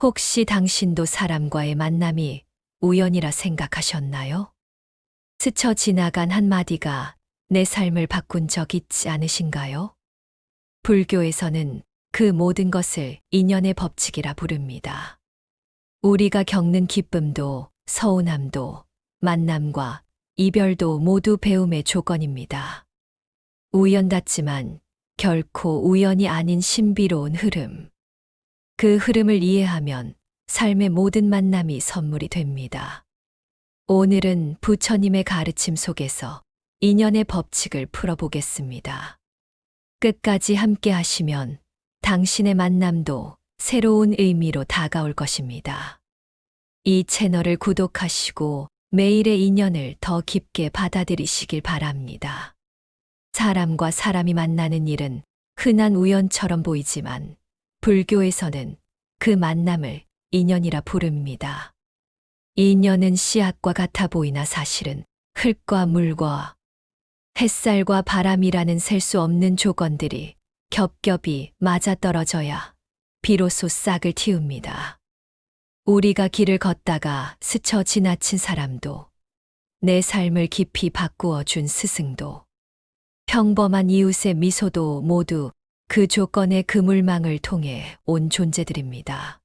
혹시 당신도 사람과의 만남이 우연이라 생각하셨나요? 스쳐 지나간 한마디가 내 삶을 바꾼 적 있지 않으신가요? 불교에서는 그 모든 것을 인연의 법칙이라 부릅니다. 우리가 겪는 기쁨도 서운함도 만남과 이별도 모두 배움의 조건입니다. 우연같지만 결코 우연이 아닌 신비로운 흐름. 그 흐름을 이해하면 삶의 모든 만남이 선물이 됩니다. 오늘은 부처님의 가르침 속에서 인연의 법칙을 풀어보겠습니다. 끝까지 함께 하시면 당신의 만남도 새로운 의미로 다가올 것입니다. 이 채널을 구독하시고 매일의 인연을 더 깊게 받아들이시길 바랍니다. 사람과 사람이 만나는 일은 흔한 우연처럼 보이지만 불교에서는 그 만남을 인연이라 부릅니다. 인연은 씨앗과 같아 보이나 사실은 흙과 물과 햇살과 바람이라는 셀 수 없는 조건들이 겹겹이 맞아떨어져야 비로소 싹을 틔웁니다. 우리가 길을 걷다가 스쳐 지나친 사람도, 내 삶을 깊이 바꾸어 준 스승도, 평범한 이웃의 미소도 모두 그 조건의 그물망을 통해 온 존재들입니다.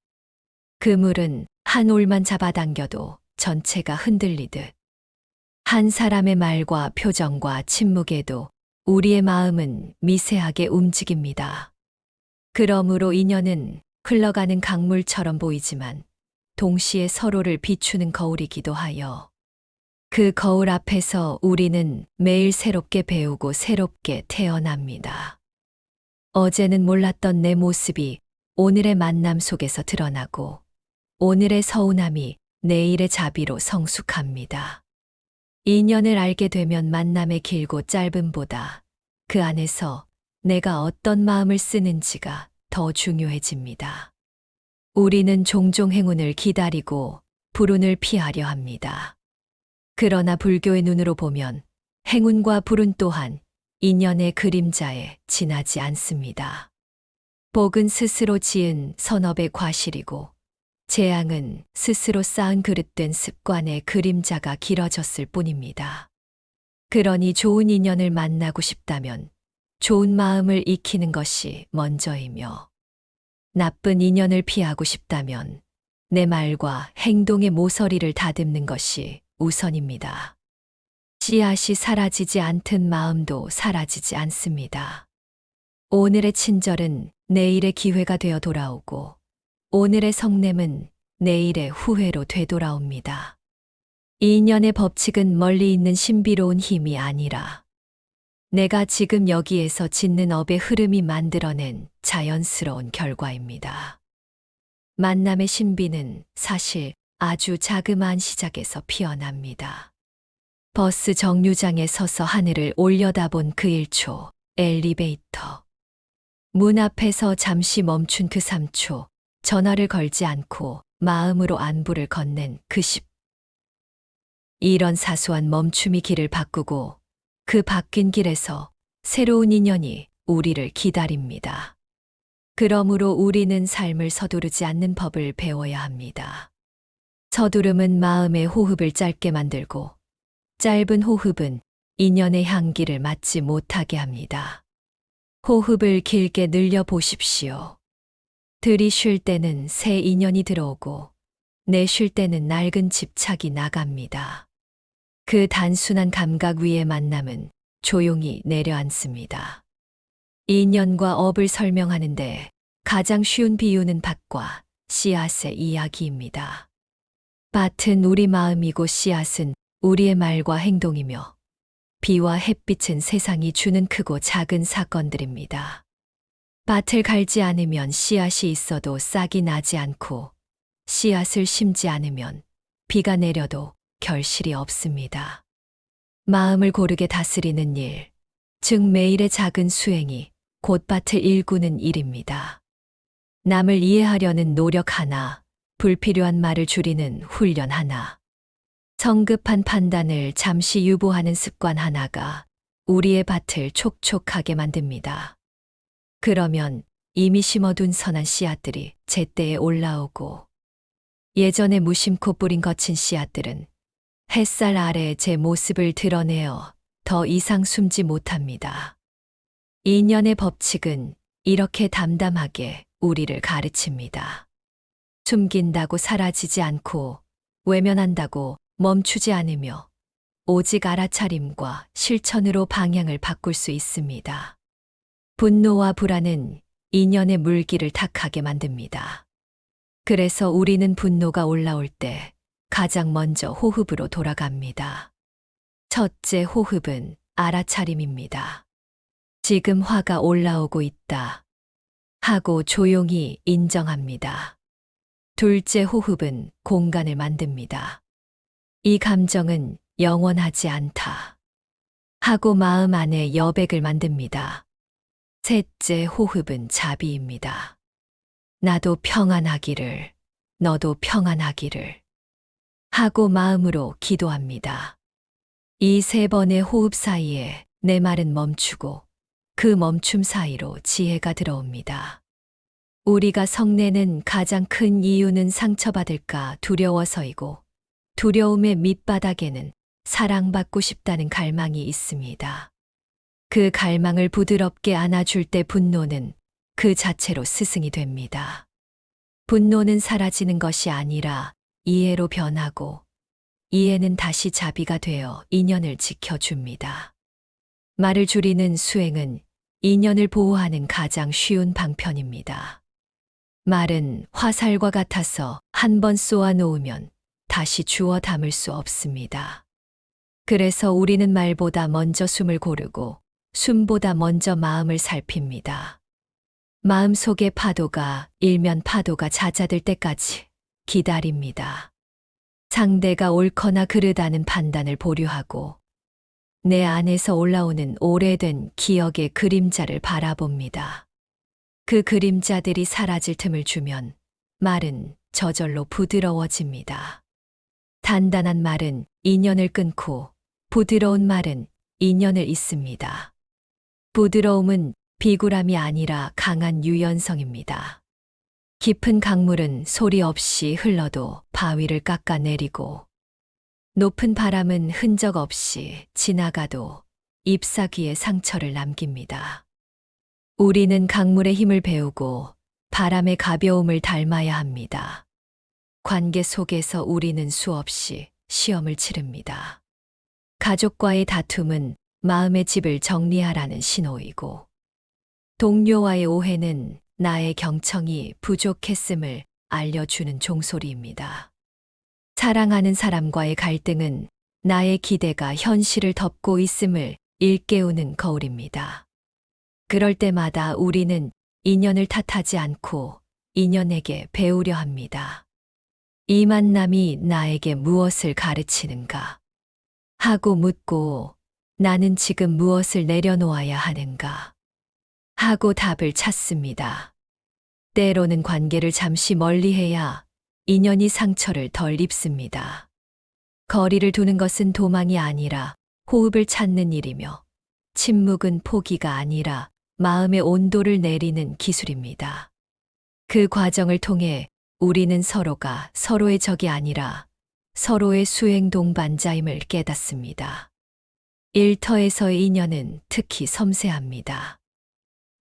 그물은 한 올만 잡아당겨도 전체가 흔들리듯 한 사람의 말과 표정과 침묵에도 우리의 마음은 미세하게 움직입니다. 그러므로 인연은 흘러가는 강물처럼 보이지만 동시에 서로를 비추는 거울이기도 하여 그 거울 앞에서 우리는 매일 새롭게 배우고 새롭게 태어납니다. 어제는 몰랐던 내 모습이 오늘의 만남 속에서 드러나고 오늘의 서운함이 내일의 자비로 성숙합니다. 인연을 알게 되면 만남의 길고 짧음보다 그 안에서 내가 어떤 마음을 쓰는지가 더 중요해집니다. 우리는 종종 행운을 기다리고 불운을 피하려 합니다. 그러나 불교의 눈으로 보면 행운과 불운 또한 인연의 그림자에 지나지 않습니다. 복은 스스로 지은 선업의 과실이고 재앙은 스스로 쌓은 그릇된 습관의 그림자가 길어졌을 뿐입니다. 그러니 좋은 인연을 만나고 싶다면 좋은 마음을 익히는 것이 먼저이며 나쁜 인연을 피하고 싶다면 내 말과 행동의 모서리를 다듬는 것이 우선입니다. 씨앗이 사라지지 않든 마음도 사라지지 않습니다. 오늘의 친절은 내일의 기회가 되어 돌아오고 오늘의 성냄은 내일의 후회로 되돌아옵니다. 인연의 법칙은 멀리 있는 신비로운 힘이 아니라 내가 지금 여기에서 짓는 업의 흐름이 만들어낸 자연스러운 결과입니다. 만남의 신비는 사실 아주 자그마한 시작에서 피어납니다. 버스 정류장에 서서 하늘을 올려다본 그 1초, 엘리베이터. 문 앞에서 잠시 멈춘 그 3초, 전화를 걸지 않고 마음으로 안부를 건넨 그 10. 이런 사소한 멈춤이 길을 바꾸고 그 바뀐 길에서 새로운 인연이 우리를 기다립니다. 그러므로 우리는 삶을 서두르지 않는 법을 배워야 합니다. 서두름은 마음의 호흡을 짧게 만들고 짧은 호흡은 인연의 향기를 맡지 못하게 합니다. 호흡을 길게 늘려 보십시오. 들이쉴 때는 새 인연이 들어오고 내쉴 때는 낡은 집착이 나갑니다. 그 단순한 감각 위의 만남은 조용히 내려앉습니다. 인연과 업을 설명하는데 가장 쉬운 비유는 밭과 씨앗의 이야기입니다. 밭은 우리 마음이고 씨앗은 우리의 말과 행동이며 비와 햇빛은 세상이 주는 크고 작은 사건들입니다. 밭을 갈지 않으면 씨앗이 있어도 싹이 나지 않고 씨앗을 심지 않으면 비가 내려도 결실이 없습니다. 마음을 고르게 다스리는 일, 즉 매일의 작은 수행이 곧 밭을 일구는 일입니다. 남을 이해하려는 노력 하나, 불필요한 말을 줄이는 훈련 하나, 성급한 판단을 잠시 유보하는 습관 하나가 우리의 밭을 촉촉하게 만듭니다. 그러면 이미 심어둔 선한 씨앗들이 제때에 올라오고 예전에 무심코 뿌린 거친 씨앗들은 햇살 아래 제 모습을 드러내어 더 이상 숨지 못합니다. 인연의 법칙은 이렇게 담담하게 우리를 가르칩니다. 숨긴다고 사라지지 않고 외면한다고 멈추지 않으며 오직 알아차림과 실천으로 방향을 바꿀 수 있습니다. 분노와 불안은 인연의 물기를 탁하게 만듭니다. 그래서 우리는 분노가 올라올 때 가장 먼저 호흡으로 돌아갑니다. 첫째 호흡은 알아차림입니다. 지금 화가 올라오고 있다 하고 조용히 인정합니다. 둘째 호흡은 공간을 만듭니다. 이 감정은 영원하지 않다 하고 마음 안에 여백을 만듭니다. 셋째 호흡은 자비입니다. 나도 평안하기를, 너도 평안하기를 하고 마음으로 기도합니다. 이 세 번의 호흡 사이에 내 말은 멈추고 그 멈춤 사이로 지혜가 들어옵니다. 우리가 성내는 가장 큰 이유는 상처받을까 두려워서이고 두려움의 밑바닥에는 사랑받고 싶다는 갈망이 있습니다. 그 갈망을 부드럽게 안아줄 때 분노는 그 자체로 스승이 됩니다. 분노는 사라지는 것이 아니라 이해로 변하고 이해는 다시 자비가 되어 인연을 지켜줍니다. 말을 줄이는 수행은 인연을 보호하는 가장 쉬운 방편입니다. 말은 화살과 같아서 한 번 쏘아 놓으면 다시 주워 담을 수 없습니다. 그래서 우리는 말보다 먼저 숨을 고르고 숨보다 먼저 마음을 살핍니다. 마음 속의 파도가 일면 파도가 잦아들 때까지 기다립니다. 상대가 옳거나 그르다는 판단을 보류하고 내 안에서 올라오는 오래된 기억의 그림자를 바라봅니다. 그 그림자들이 사라질 틈을 주면 말은 저절로 부드러워집니다. 단단한 말은 인연을 끊고 부드러운 말은 인연을 잇습니다. 부드러움은 비굴함이 아니라 강한 유연성입니다. 깊은 강물은 소리 없이 흘러도 바위를 깎아내리고 높은 바람은 흔적 없이 지나가도 잎사귀에 상처를 남깁니다. 우리는 강물의 힘을 배우고 바람의 가벼움을 닮아야 합니다. 관계 속에서 우리는 수없이 시험을 치릅니다. 가족과의 다툼은 마음의 집을 정리하라는 신호이고 동료와의 오해는 나의 경청이 부족했음을 알려주는 종소리입니다. 사랑하는 사람과의 갈등은 나의 기대가 현실을 덮고 있음을 일깨우는 거울입니다. 그럴 때마다 우리는 인연을 탓하지 않고 인연에게 배우려 합니다. 이 만남이 나에게 무엇을 가르치는가 하고 묻고 나는 지금 무엇을 내려놓아야 하는가 하고 답을 찾습니다. 때로는 관계를 잠시 멀리해야 인연이 상처를 덜 입습니다. 거리를 두는 것은 도망이 아니라 호흡을 찾는 일이며 침묵은 포기가 아니라 마음의 온도를 내리는 기술입니다. 그 과정을 통해 우리는 서로가 서로의 적이 아니라 서로의 수행 동반자임을 깨닫습니다. 일터에서의 인연은 특히 섬세합니다.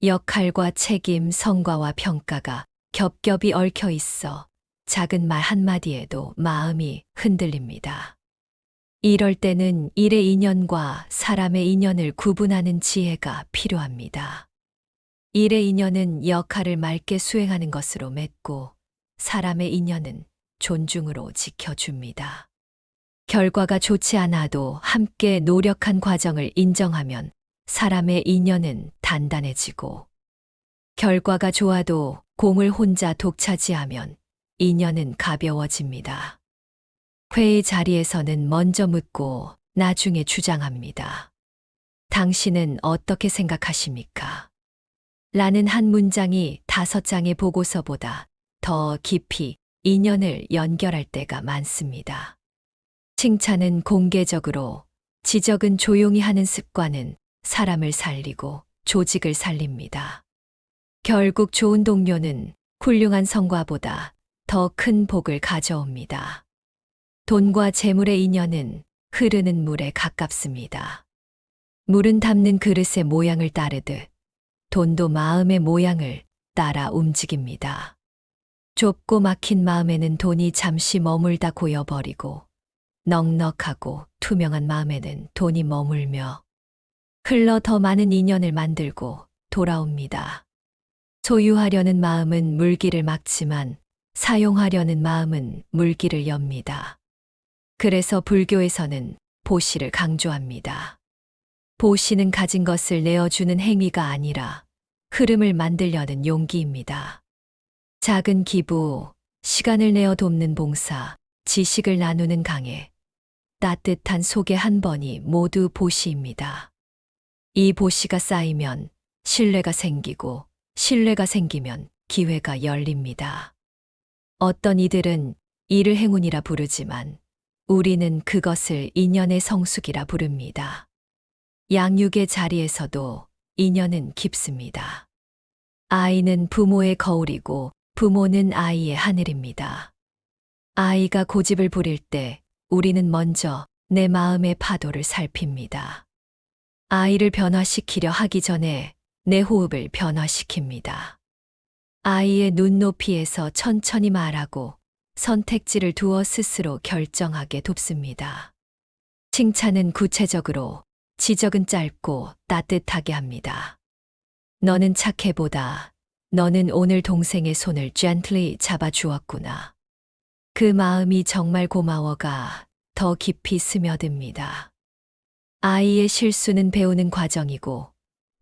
역할과 책임, 성과와 평가가 겹겹이 얽혀 있어 작은 말 한마디에도 마음이 흔들립니다. 이럴 때는 일의 인연과 사람의 인연을 구분하는 지혜가 필요합니다. 일의 인연은 역할을 맑게 수행하는 것으로 맺고 사람의 인연은 존중으로 지켜줍니다. 결과가 좋지 않아도 함께 노력한 과정을 인정하면 사람의 인연은 단단해지고 결과가 좋아도 공을 혼자 독차지하면 인연은 가벼워집니다. 회의 자리에서는 먼저 묻고 나중에 주장합니다. 당신은 어떻게 생각하십니까? 라는 한 문장이 5장의 보고서보다 더 깊이 인연을 연결할 때가 많습니다. 칭찬은 공개적으로, 지적은 조용히 하는 습관은 사람을 살리고 조직을 살립니다. 결국 좋은 동료는 훌륭한 성과보다 더 큰 복을 가져옵니다. 돈과 재물의 인연은 흐르는 물에 가깝습니다. 물은 담는 그릇의 모양을 따르듯 돈도 마음의 모양을 따라 움직입니다. 좁고 막힌 마음에는 돈이 잠시 머물다 고여버리고 넉넉하고 투명한 마음에는 돈이 머물며 흘러 더 많은 인연을 만들고 돌아옵니다. 소유하려는 마음은 물길을 막지만 사용하려는 마음은 물길을 엽니다. 그래서 불교에서는 보시를 강조합니다. 보시는 가진 것을 내어주는 행위가 아니라 흐름을 만들려는 용기입니다. 작은 기부, 시간을 내어 돕는 봉사, 지식을 나누는 강해, 따뜻한 소개 한 번이 모두 보시입니다. 이 보시가 쌓이면 신뢰가 생기고 신뢰가 생기면 기회가 열립니다. 어떤 이들은 이를 행운이라 부르지만 우리는 그것을 인연의 성숙이라 부릅니다. 양육의 자리에서도 인연은 깊습니다. 아이는 부모의 거울이고 부모는 아이의 하늘입니다. 아이가 고집을 부릴 때 우리는 먼저 내 마음의 파도를 살핍니다. 아이를 변화시키려 하기 전에 내 호흡을 변화시킵니다. 아이의 눈높이에서 천천히 말하고 선택지를 두어 스스로 결정하게 돕습니다. 칭찬은 구체적으로, 지적은 짧고 따뜻하게 합니다. 너는 착해보다 너는 오늘 동생의 손을 gently 잡아주었구나. 그 마음이 정말 고마워가 더 깊이 스며듭니다. 아이의 실수는 배우는 과정이고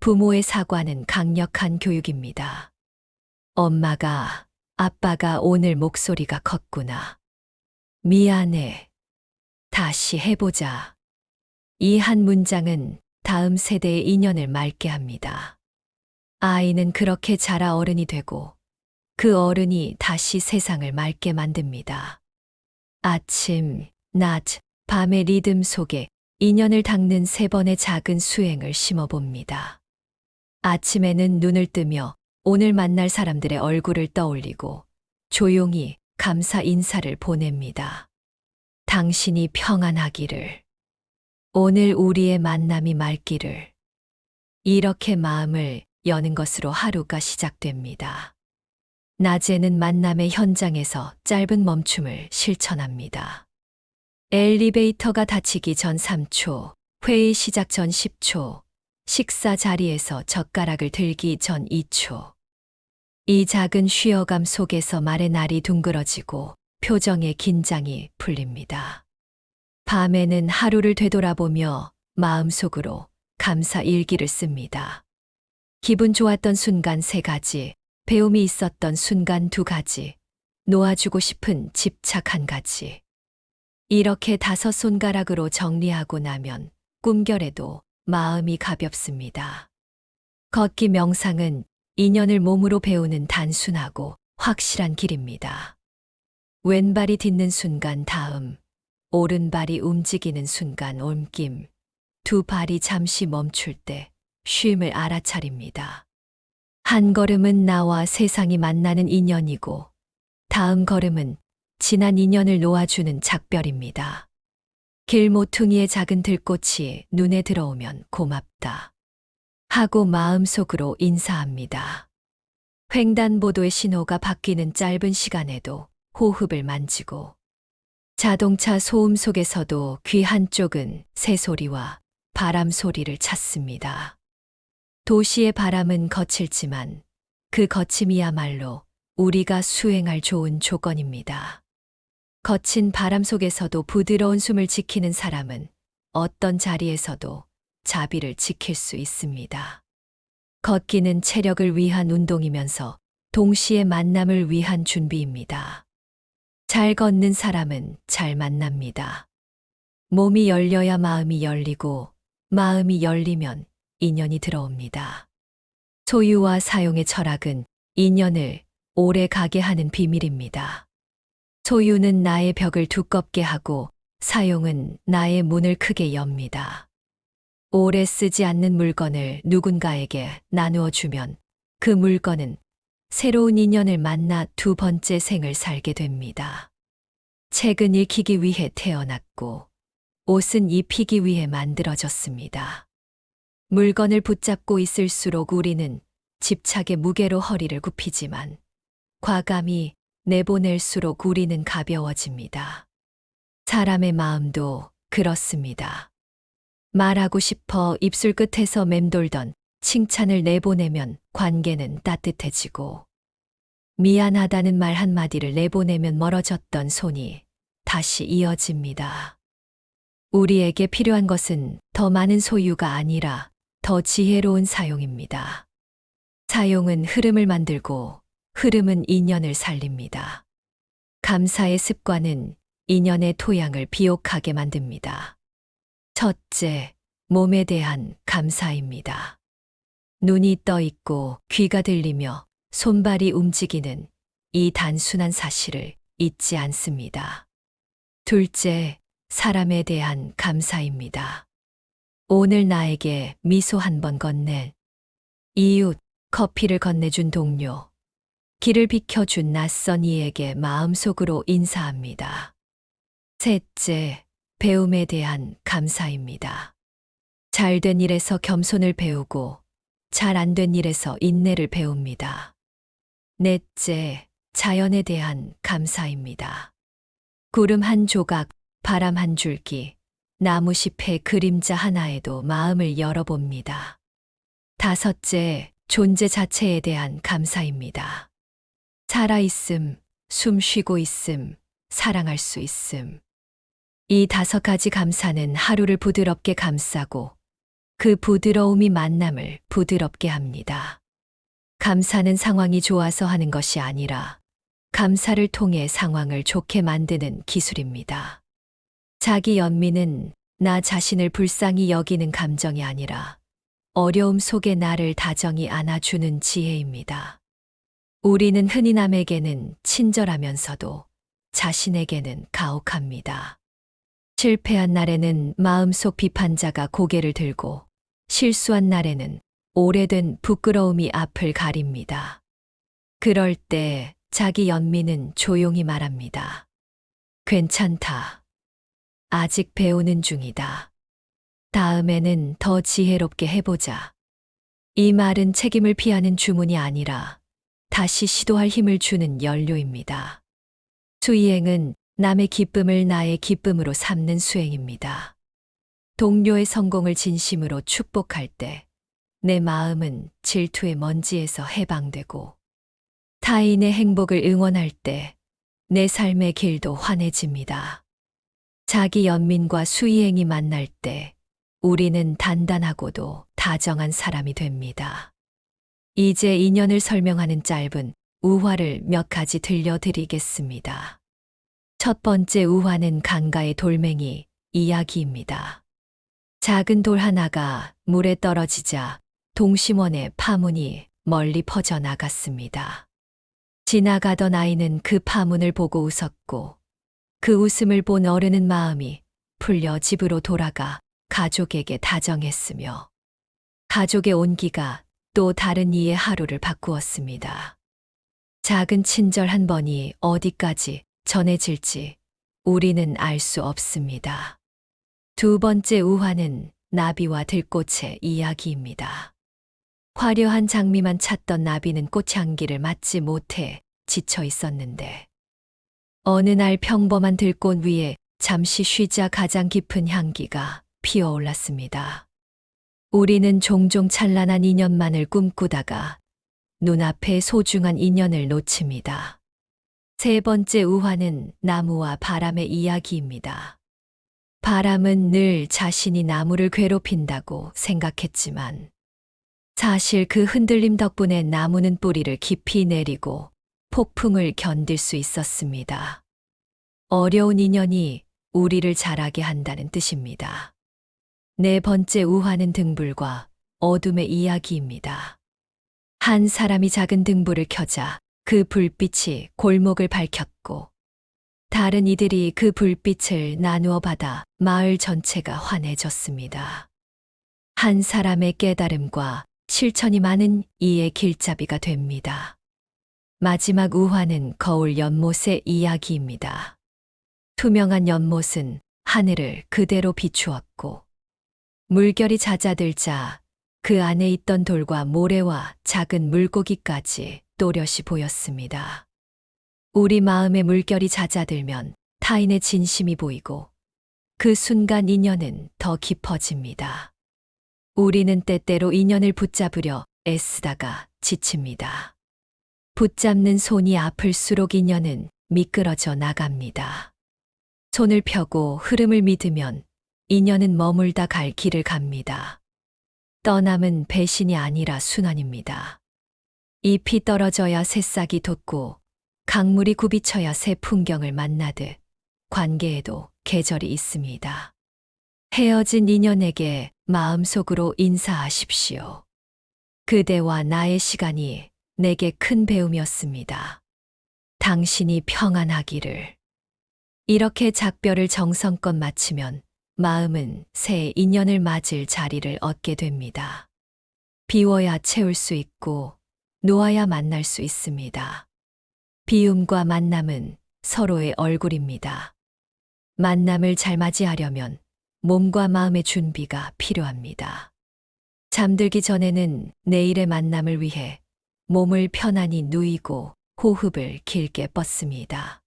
부모의 사과는 강력한 교육입니다. 엄마가, 아빠가 오늘 목소리가 컸구나. 미안해. 다시 해보자. 이 한 문장은 다음 세대의 인연을 맑게 합니다. 아이는 그렇게 자라 어른이 되고 그 어른이 다시 세상을 맑게 만듭니다. 아침, 낮, 밤의 리듬 속에 인연을 닦는 3번의 작은 수행을 심어봅니다. 아침에는 눈을 뜨며 오늘 만날 사람들의 얼굴을 떠올리고 조용히 감사 인사를 보냅니다. 당신이 평안하기를. 오늘 우리의 만남이 맑기를. 이렇게 마음을 여는 것으로 하루가 시작됩니다. 낮에는 만남의 현장에서 짧은 멈춤을 실천합니다. 엘리베이터가 닫히기 전 3초, 회의 시작 전 10초, 식사 자리에서 젓가락을 들기 전 2초. 이 작은 쉬어감 속에서 말의 날이 둥그러지고 표정의 긴장이 풀립니다. 밤에는 하루를 되돌아보며 마음속으로 감사 일기를 씁니다. 기분 좋았던 순간 3가지, 배움이 있었던 순간 2가지, 놓아주고 싶은 집착 1가지. 이렇게 5손가락으로 정리하고 나면 꿈결에도 마음이 가볍습니다. 걷기 명상은 인연을 몸으로 배우는 단순하고 확실한 길입니다. 왼발이 딛는 순간 닿음, 오른발이 움직이는 순간 옮김, 2발이 잠시 멈출 때 쉼을 알아차립니다. 한 걸음은 나와 세상이 만나는 인연이고 다음 걸음은 지난 인연을 놓아주는 작별입니다. 길모퉁이의 작은 들꽃이 눈에 들어오면 고맙다 하고 마음속으로 인사합니다. 횡단보도의 신호가 바뀌는 짧은 시간에도 호흡을 만지고 자동차 소음 속에서도 귀 한쪽은 새소리와 바람 소리를 찾습니다. 도시의 바람은 거칠지만 그 거침이야말로 우리가 수행할 좋은 조건입니다. 거친 바람 속에서도 부드러운 숨을 지키는 사람은 어떤 자리에서도 자비를 지킬 수 있습니다. 걷기는 체력을 위한 운동이면서 동시에 만남을 위한 준비입니다. 잘 걷는 사람은 잘 만납니다. 몸이 열려야 마음이 열리고 마음이 열리면 인연이 들어옵니다. 소유와 사용의 철학은 인연을 오래 가게 하는 비밀입니다. 소유는 나의 벽을 두껍게 하고 사용은 나의 문을 크게 엽니다. 오래 쓰지 않는 물건을 누군가에게 나누어 주면 그 물건은 새로운 인연을 만나 두 번째 생을 살게 됩니다. 책은 읽히기 위해 태어났고 옷은 입히기 위해 만들어졌습니다. 물건을 붙잡고 있을수록 우리는 집착의 무게로 허리를 굽히지만 과감히 내보낼수록 우리는 가벼워집니다. 사람의 마음도 그렇습니다. 말하고 싶어 입술 끝에서 맴돌던 칭찬을 내보내면 관계는 따뜻해지고 미안하다는 말 한마디를 내보내면 멀어졌던 손이 다시 이어집니다. 우리에게 필요한 것은 더 많은 소유가 아니라 더 지혜로운 사용입니다. 사용은 흐름을 만들고 흐름은 인연을 살립니다. 감사의 습관은 인연의 토양을 비옥하게 만듭니다. 첫째, 몸에 대한 감사입니다. 눈이 떠 있고 귀가 들리며 손발이 움직이는 이 단순한 사실을 잊지 않습니다. 둘째, 사람에 대한 감사입니다. 오늘 나에게 미소 한 번 건넨 이웃, 커피를 건네준 동료, 길을 비켜준 낯선 이에게 마음속으로 인사합니다. 셋째, 배움에 대한 감사입니다. 잘된 일에서 겸손을 배우고 잘 안 된 일에서 인내를 배웁니다. 넷째, 자연에 대한 감사입니다. 구름 한 조각, 바람 한 줄기, 나무잎의 그림자 하나에도 마음을 열어봅니다. 다섯째, 존재 자체에 대한 감사입니다. 살아있음, 숨 쉬고 있음, 사랑할 수 있음. 이 5가지 감사는 하루를 부드럽게 감싸고 그 부드러움이 만남을 부드럽게 합니다. 감사는 상황이 좋아서 하는 것이 아니라 감사를 통해 상황을 좋게 만드는 기술입니다. 자기 연민은 나 자신을 불쌍히 여기는 감정이 아니라 어려움 속에 나를 다정히 안아주는 지혜입니다. 우리는 흔히 남에게는 친절하면서도 자신에게는 가혹합니다. 실패한 날에는 마음속 비판자가 고개를 들고 실수한 날에는 오래된 부끄러움이 앞을 가립니다. 그럴 때 자기 연민은 조용히 말합니다. 괜찮다. 아직 배우는 중이다. 다음에는 더 지혜롭게 해보자. 이 말은 책임을 피하는 주문이 아니라 다시 시도할 힘을 주는 연료입니다. 수이행은 남의 기쁨을 나의 기쁨으로 삼는 수행입니다. 동료의 성공을 진심으로 축복할 때 내 마음은 질투의 먼지에서 해방되고 타인의 행복을 응원할 때 내 삶의 길도 환해집니다. 자기 연민과 수이행이 만날 때 우리는 단단하고도 다정한 사람이 됩니다. 이제 인연을 설명하는 짧은 우화를 몇 가지 들려드리겠습니다. 첫 번째 우화는 강가의 돌멩이 이야기입니다. 작은 돌 하나가 물에 떨어지자 동심원의 파문이 멀리 퍼져나갔습니다. 지나가던 아이는 그 파문을 보고 웃었고 그 웃음을 본 어른은 마음이 풀려 집으로 돌아가 가족에게 다정했으며 가족의 온기가 또 다른 이의 하루를 바꾸었습니다. 작은 친절 한 번이 어디까지 전해질지 우리는 알 수 없습니다. 두 번째 우화는 나비와 들꽃의 이야기입니다. 화려한 장미만 찾던 나비는 꽃향기를 맡지 못해 지쳐 있었는데 어느 날 평범한 들꽃 위에 잠시 쉬자 가장 깊은 향기가 피어올랐습니다. 우리는 종종 찬란한 인연만을 꿈꾸다가 눈앞에 소중한 인연을 놓칩니다. 세 번째 우화는 나무와 바람의 이야기입니다. 바람은 늘 자신이 나무를 괴롭힌다고 생각했지만 사실 그 흔들림 덕분에 나무는 뿌리를 깊이 내리고 폭풍을 견딜 수 있었습니다. 어려운 인연이 우리를 자라게 한다는 뜻입니다. 네 번째 우화는 등불과 어둠의 이야기입니다. 한 사람이 작은 등불을 켜자 그 불빛이 골목을 밝혔고 다른 이들이 그 불빛을 나누어 받아 마을 전체가 환해졌습니다. 한 사람의 깨달음과 실천이 많은 이의 길잡이가 됩니다. 마지막 우화는 거울 연못의 이야기입니다. 투명한 연못은 하늘을 그대로 비추었고, 물결이 잦아들자 그 안에 있던 돌과 모래와 작은 물고기까지 또렷이 보였습니다. 우리 마음의 물결이 잦아들면 타인의 진심이 보이고, 그 순간 인연은 더 깊어집니다. 우리는 때때로 인연을 붙잡으려 애쓰다가 지칩니다. 붙잡는 손이 아플수록 인연은 미끄러져 나갑니다. 손을 펴고 흐름을 믿으면 인연은 머물다 갈 길을 갑니다. 떠남은 배신이 아니라 순환입니다. 잎이 떨어져야 새싹이 돋고 강물이 굽이쳐야 새 풍경을 만나듯 관계에도 계절이 있습니다. 헤어진 인연에게 마음속으로 인사하십시오. 그대와 나의 시간이 내게 큰 배움이었습니다. 당신이 평안하기를. 이렇게 작별을 정성껏 마치면 마음은 새 인연을 맞을 자리를 얻게 됩니다. 비워야 채울 수 있고 놓아야 만날 수 있습니다. 비움과 만남은 서로의 얼굴입니다. 만남을 잘 맞이하려면 몸과 마음의 준비가 필요합니다. 잠들기 전에는 내일의 만남을 위해 몸을 편안히 누이고 호흡을 길게 뻗습니다.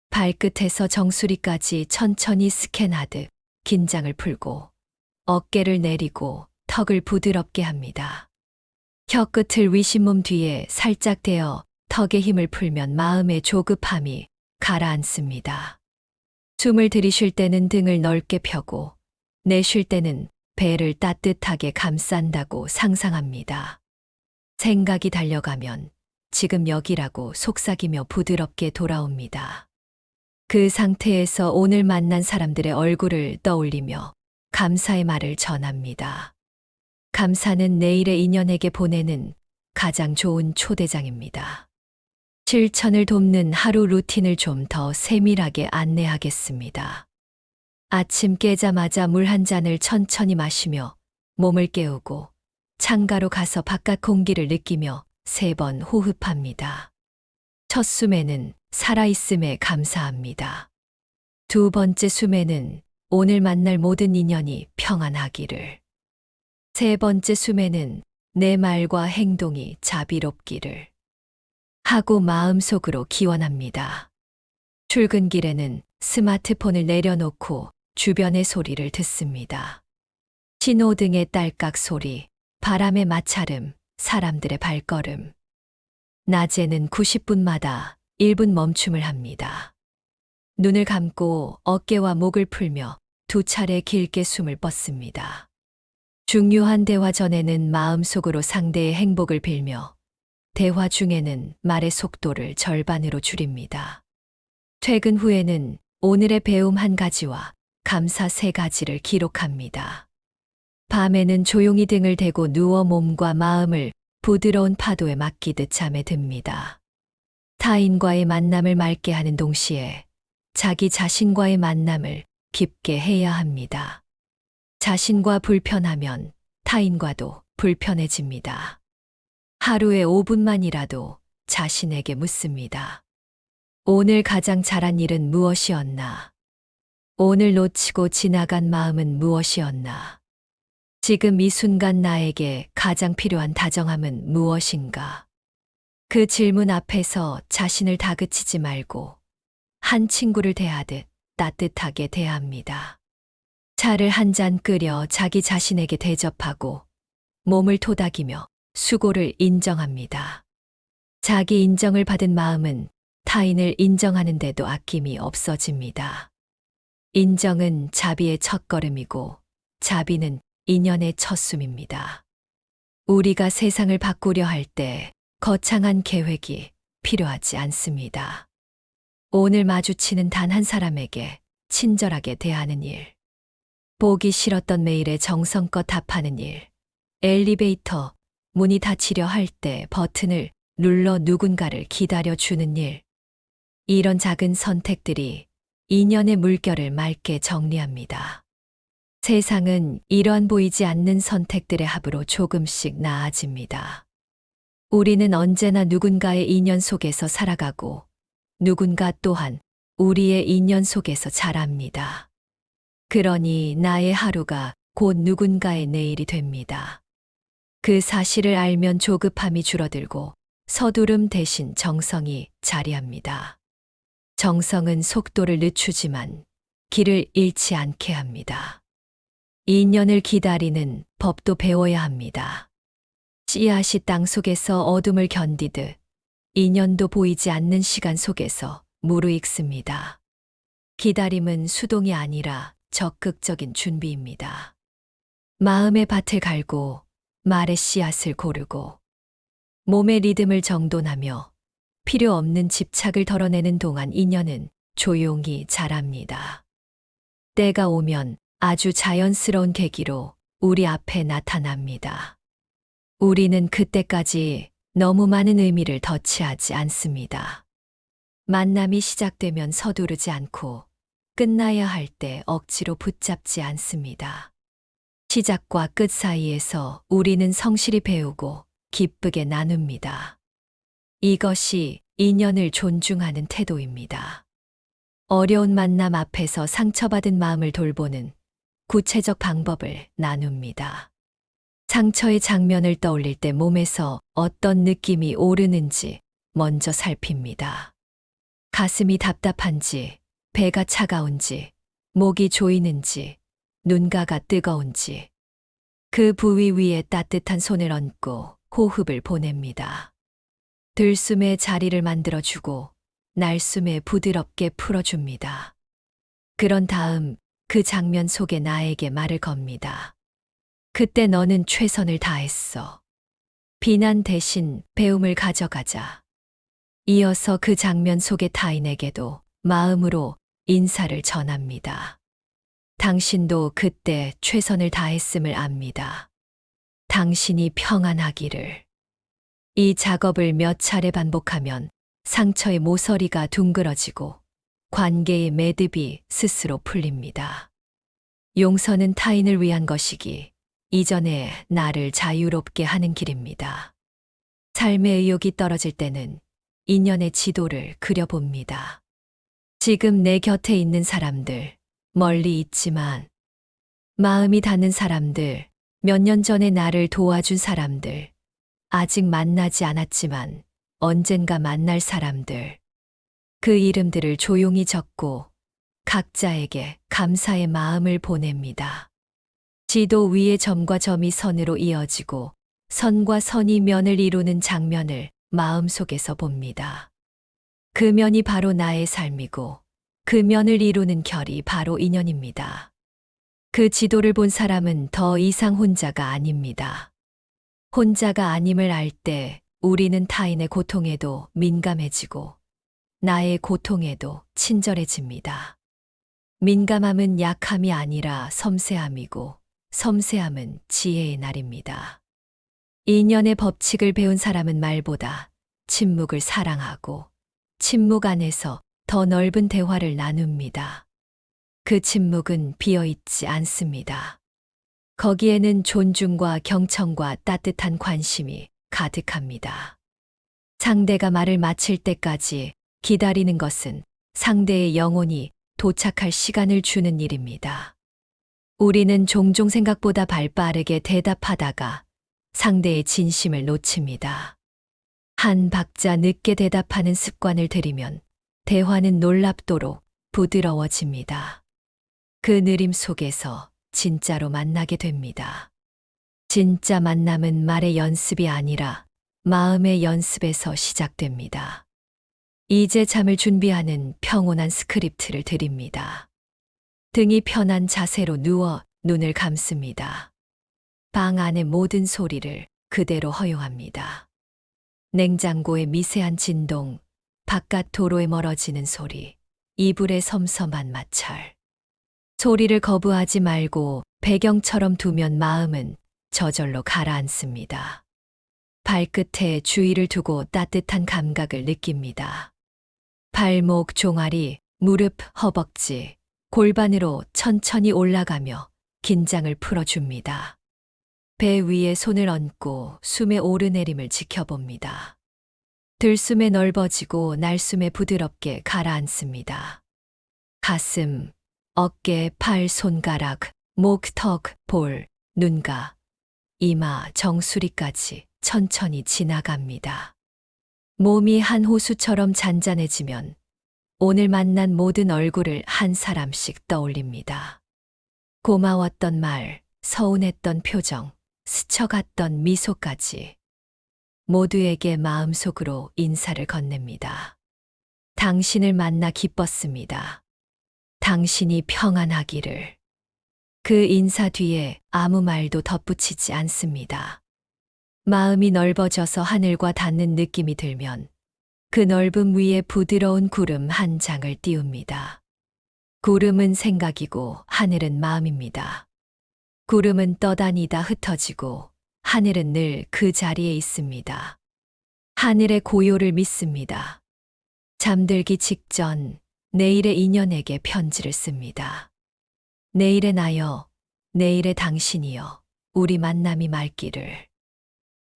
발끝에서 정수리까지 천천히 스캔하듯 긴장을 풀고 어깨를 내리고 턱을 부드럽게 합니다. 혀끝을 위신몸 뒤에 살짝 대어 턱에 힘을 풀면 마음의 조급함이 가라앉습니다. 숨을 들이쉴 때는 등을 넓게 펴고 내쉴 때는 배를 따뜻하게 감싼다고 상상합니다. 생각이 달려가면 지금 여기라고 속삭이며 부드럽게 돌아옵니다. 그 상태에서 오늘 만난 사람들의 얼굴을 떠올리며 감사의 말을 전합니다. 감사는 내일의 인연에게 보내는 가장 좋은 초대장입니다. 실천을 돕는 하루 루틴을 좀 더 세밀하게 안내하겠습니다. 아침 깨자마자 물 한 잔을 천천히 마시며 몸을 깨우고 창가로 가서 바깥 공기를 느끼며 3번 호흡합니다. 첫 숨에는 살아있음에 감사합니다. 두 번째 숨에는 오늘 만날 모든 인연이 평안하기를. 세 번째 숨에는 내 말과 행동이 자비롭기를 하고 마음속으로 기원합니다. 출근길에는 스마트폰을 내려놓고 주변의 소리를 듣습니다. 신호등의 딸깍 소리, 바람의 마찰음, 사람들의 발걸음. 낮에는 90분마다 1분 멈춤을 합니다. 눈을 감고 어깨와 목을 풀며 2차례 길게 숨을 뻗습니다. 중요한 대화 전에는 마음속으로 상대의 행복을 빌며 대화 중에는 말의 속도를 절반으로 줄입니다. 퇴근 후에는 오늘의 배움 1가지와 감사 3가지를 기록합니다. 밤에는 조용히 등을 대고 누워 몸과 마음을 부드러운 파도에 맡기듯 잠에 듭니다. 타인과의 만남을 맑게 하는 동시에 자기 자신과의 만남을 깊게 해야 합니다. 자신과 불편하면 타인과도 불편해집니다. 하루에 5분만이라도 자신에게 묻습니다. 오늘 가장 잘한 일은 무엇이었나? 오늘 놓치고 지나간 마음은 무엇이었나? 지금 이 순간 나에게 가장 필요한 다정함은 무엇인가? 그 질문 앞에서 자신을 다그치지 말고 한 친구를 대하듯 따뜻하게 대합니다. 차를 한 잔 끓여 자기 자신에게 대접하고 몸을 토닥이며 수고를 인정합니다. 자기 인정을 받은 마음은 타인을 인정하는 데도 아낌이 없어집니다. 인정은 자비의 첫걸음이고 자비는 인연의 첫숨입니다. 우리가 세상을 바꾸려 할 때 거창한 계획이 필요하지 않습니다. 오늘 마주치는 단 한 사람에게 친절하게 대하는 일, 보기 싫었던 메일에 정성껏 답하는 일, 엘리베이터 문이 닫히려 할 때 버튼을 눌러 누군가를 기다려주는 일, 이런 작은 선택들이 인연의 물결을 맑게 정리합니다. 세상은 이러한 보이지 않는 선택들의 합으로 조금씩 나아집니다. 우리는 언제나 누군가의 인연 속에서 살아가고 누군가 또한 우리의 인연 속에서 자랍니다. 그러니 나의 하루가 곧 누군가의 내일이 됩니다. 그 사실을 알면 조급함이 줄어들고 서두름 대신 정성이 자리합니다. 정성은 속도를 늦추지만 길을 잃지 않게 합니다. 인연을 기다리는 법도 배워야 합니다. 씨앗이 땅 속에서 어둠을 견디듯 인연도 보이지 않는 시간 속에서 무르익습니다. 기다림은 수동이 아니라 적극적인 준비입니다. 마음의 밭을 갈고 말의 씨앗을 고르고 몸의 리듬을 정돈하며 필요 없는 집착을 덜어내는 동안 인연은 조용히 자랍니다. 때가 오면 아주 자연스러운 계기로 우리 앞에 나타납니다. 우리는 그때까지 너무 많은 의미를 덧치하지 않습니다. 만남이 시작되면 서두르지 않고 끝나야 할 때 억지로 붙잡지 않습니다. 시작과 끝 사이에서 우리는 성실히 배우고 기쁘게 나눕니다. 이것이 인연을 존중하는 태도입니다. 어려운 만남 앞에서 상처받은 마음을 돌보는 구체적 방법을 나눕니다. 상처의 장면을 떠올릴 때 몸에서 어떤 느낌이 오르는지 먼저 살핍니다. 가슴이 답답한지, 배가 차가운지, 목이 조이는지, 눈가가 뜨거운지, 그 부위 위에 따뜻한 손을 얹고 호흡을 보냅니다. 들숨에 자리를 만들어주고 날숨에 부드럽게 풀어줍니다. 그런 다음 그 장면 속에 나에게 말을 겁니다. 그때 너는 최선을 다했어. 비난 대신 배움을 가져가자. 이어서 그 장면 속의 타인에게도 마음으로 인사를 전합니다. 당신도 그때 최선을 다했음을 압니다. 당신이 평안하기를. 이 작업을 몇 차례 반복하면 상처의 모서리가 둥그러지고 관계의 매듭이 스스로 풀립니다. 용서는 타인을 위한 것이기 이전에 나를 자유롭게 하는 길입니다. 삶의 의욕이 떨어질 때는 인연의 지도를 그려봅니다. 지금 내 곁에 있는 사람들, 멀리 있지만 마음이 닿는 사람들, 몇 년 전에 나를 도와준 사람들, 아직 만나지 않았지만 언젠가 만날 사람들, 그 이름들을 조용히 적고 각자에게 감사의 마음을 보냅니다. 지도 위에 점과 점이 선으로 이어지고 선과 선이 면을 이루는 장면을 마음속에서 봅니다. 그 면이 바로 나의 삶이고 그 면을 이루는 결이 바로 인연입니다. 그 지도를 본 사람은 더 이상 혼자가 아닙니다. 혼자가 아님을 알 때 우리는 타인의 고통에도 민감해지고 나의 고통에도 친절해집니다. 민감함은 약함이 아니라 섬세함이고 섬세함은 지혜의 날입니다. 인연의 법칙을 배운 사람은 말보다 침묵을 사랑하고 침묵 안에서 더 넓은 대화를 나눕니다. 그 침묵은 비어있지 않습니다. 거기에는 존중과 경청과 따뜻한 관심이 가득합니다. 상대가 말을 마칠 때까지 기다리는 것은 상대의 영혼이 도착할 시간을 주는 일입니다. 우리는 종종 생각보다 발빠르게 대답하다가 상대의 진심을 놓칩니다. 한 박자 늦게 대답하는 습관을 들이면 대화는 놀랍도록 부드러워집니다. 그 느림 속에서 진짜로 만나게 됩니다. 진짜 만남은 말의 연습이 아니라 마음의 연습에서 시작됩니다. 이제 잠을 준비하는 평온한 스크립트를 드립니다. 등이 편한 자세로 누워 눈을 감습니다. 방 안의 모든 소리를 그대로 허용합니다. 냉장고의 미세한 진동, 바깥 도로에 멀어지는 소리, 이불의 섬섬한 마찰. 소리를 거부하지 말고 배경처럼 두면 마음은 저절로 가라앉습니다. 발끝에 주의를 두고 따뜻한 감각을 느낍니다. 발목, 종아리, 무릎, 허벅지, 골반으로 천천히 올라가며 긴장을 풀어줍니다. 배 위에 손을 얹고 숨의 오르내림을 지켜봅니다. 들숨에 넓어지고 날숨에 부드럽게 가라앉습니다. 가슴, 어깨, 팔, 손가락, 목, 턱, 볼, 눈가, 이마, 정수리까지 천천히 지나갑니다. 몸이 한 호수처럼 잔잔해지면 오늘 만난 모든 얼굴을 한 사람씩 떠올립니다. 고마웠던 말, 서운했던 표정, 스쳐갔던 미소까지 모두에게 마음속으로 인사를 건넵니다. 당신을 만나 기뻤습니다. 당신이 평안하기를. 그 인사 뒤에 아무 말도 덧붙이지 않습니다. 마음이 넓어져서 하늘과 닿는 느낌이 들면 그 넓음 위에 부드러운 구름 한 장을 띄웁니다. 구름은 생각이고 하늘은 마음입니다. 구름은 떠다니다 흩어지고 하늘은 늘 그 자리에 있습니다. 하늘의 고요를 믿습니다. 잠들기 직전 내일의 인연에게 편지를 씁니다. 내일의 나여, 내일의 당신이여, 우리 만남이 맑기를.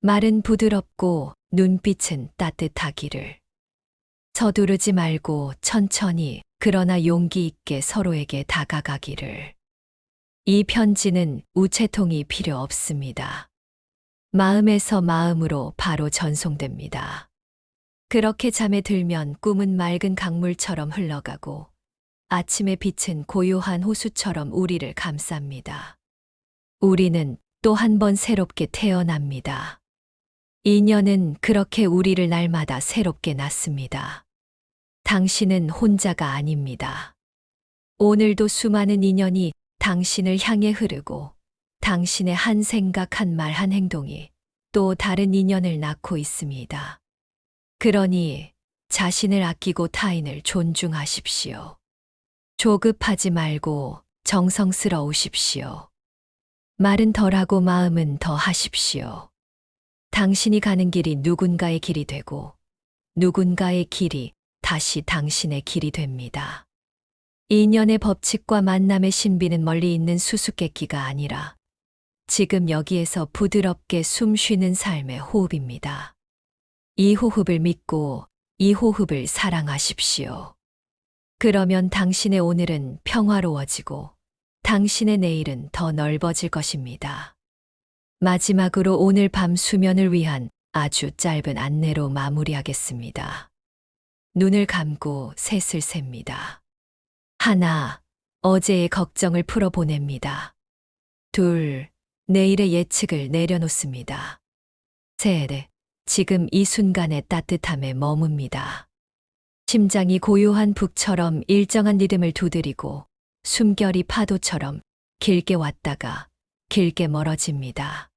말은 부드럽고 눈빛은 따뜻하기를. 서두르지 말고 천천히 그러나 용기 있게 서로에게 다가가기를. 이 편지는 우체통이 필요 없습니다. 마음에서 마음으로 바로 전송됩니다. 그렇게 잠에 들면 꿈은 맑은 강물처럼 흘러가고 아침의 빛은 고요한 호수처럼 우리를 감쌉니다. 우리는 또 한 번 새롭게 태어납니다. 인연은 그렇게 우리를 날마다 새롭게 낳습니다. 당신은 혼자가 아닙니다. 오늘도 수많은 인연이 당신을 향해 흐르고 당신의 한 생각, 한 말, 한 행동이 또 다른 인연을 낳고 있습니다. 그러니 자신을 아끼고 타인을 존중하십시오. 조급하지 말고 정성스러우십시오. 말은 덜하고 마음은 더 하십시오. 당신이 가는 길이 누군가의 길이 되고 누군가의 길이 다시 당신의 길이 됩니다. 인연의 법칙과 만남의 신비는 멀리 있는 수수께끼가 아니라 지금 여기에서 부드럽게 숨 쉬는 삶의 호흡입니다. 이 호흡을 믿고 이 호흡을 사랑하십시오. 그러면 당신의 오늘은 평화로워지고 당신의 내일은 더 넓어질 것입니다. 마지막으로 오늘 밤 수면을 위한 아주 짧은 안내로 마무리하겠습니다. 눈을 감고 셋을 셉니다. 1. 어제의 걱정을 풀어보냅니다. 2. 내일의 예측을 내려놓습니다. 3. 지금 이 순간의 따뜻함에 머뭅니다. 심장이 고요한 북처럼 일정한 리듬을 두드리고 숨결이 파도처럼 길게 왔다가 길게 멀어집니다.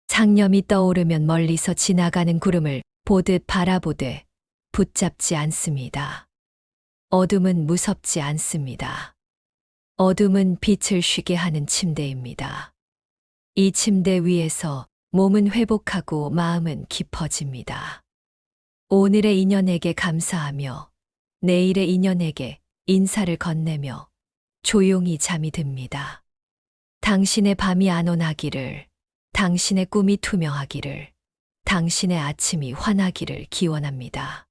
상념이 떠오르면 멀리서 지나가는 구름을 보듯 바라보되 붙잡지 않습니다. 어둠은 무섭지 않습니다. 어둠은 빛을 쉬게 하는 침대입니다. 이 침대 위에서 몸은 회복하고 마음은 깊어집니다. 오늘의 인연에게 감사하며 내일의 인연에게 인사를 건네며 조용히 잠이 듭니다. 당신의 밤이 안온하기를, 당신의 꿈이 투명하기를, 당신의 아침이 환하기를 기원합니다.